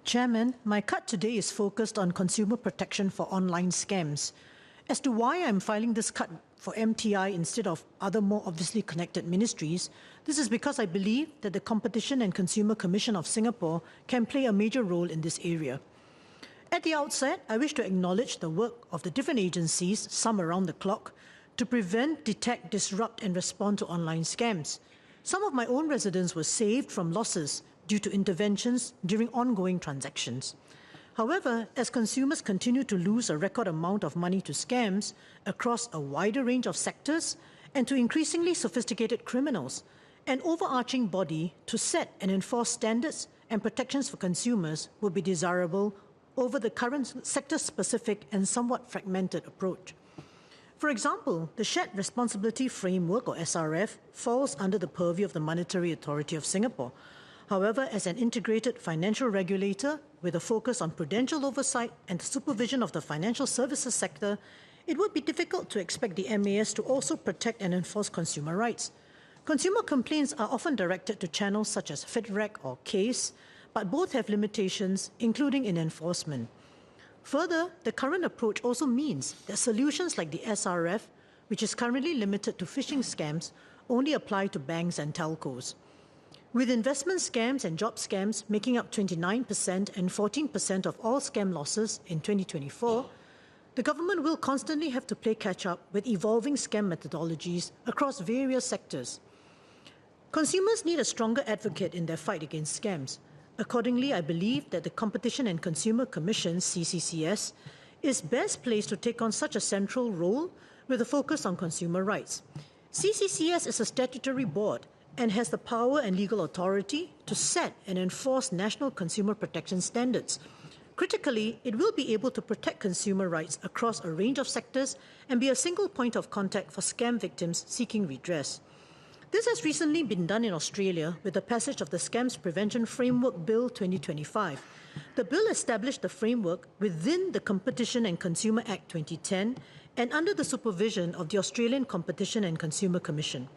Chairman, my cut today is focused on consumer protection for online scams. As to why I'm filing this cut for MTI instead of other more obviously connected ministries, this is because I believe that the Competition and Consumer Commission of Singapore can play a major role in this area. At the outset, I wish to acknowledge the work of the different agencies, some around the clock, to prevent, detect, disrupt and respond to online scams. Some of my own residents were saved from losses due to interventions during ongoing transactions. However, as consumers continue to lose a record amount of money to scams across a wider range of sectors and to increasingly sophisticated criminals, an overarching body to set and enforce standards and protections for consumers would be desirable over the current sector-specific and somewhat fragmented approach. For example, the Shared Responsibility Framework, or SRF, falls under the purview of the Monetary Authority of Singapore. However, as an integrated financial regulator with a focus on prudential oversight and the supervision of the financial services sector, it would be difficult to expect the MAS to also protect and enforce consumer rights. Consumer complaints are often directed to channels such as FitRec or CASE, but both have limitations, including in enforcement. Further, the current approach also means that solutions like the SRF, which is currently limited to phishing scams, only apply to banks and telcos. With investment scams and job scams making up 29% and 14% of all scam losses in 2024, the government will constantly have to play catch-up with evolving scam methodologies across various sectors. Consumers need a stronger advocate in their fight against scams. Accordingly, I believe that the Competition and Consumer Commission, CCCS, is best placed to take on such a central role with a focus on consumer rights. CCCS is a statutory board and has the power and legal authority to set and enforce national consumer protection standards. Critically, it will be able to protect consumer rights across a range of sectors and be a single point of contact for scam victims seeking redress. This has recently been done in Australia with the passage of the Scams Prevention Framework Bill 2025. The bill established the framework within the Competition and Consumer Act 2010 and under the supervision of the Australian Competition and Consumer Commission.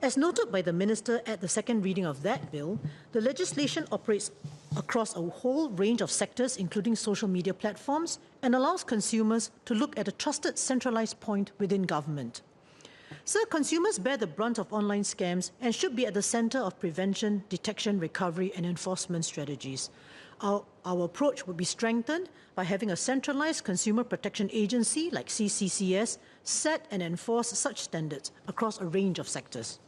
As noted by the Minister at the second reading of that bill, the legislation operates across a whole range of sectors, including social media platforms, and allows consumers to look at a trusted centralized point within government. Sir, consumers bear the brunt of online scams and should be at the center of prevention, detection, recovery, and enforcement strategies. Our approach would be strengthened by having a centralized consumer protection agency like CCCS set and enforce such standards across a range of sectors.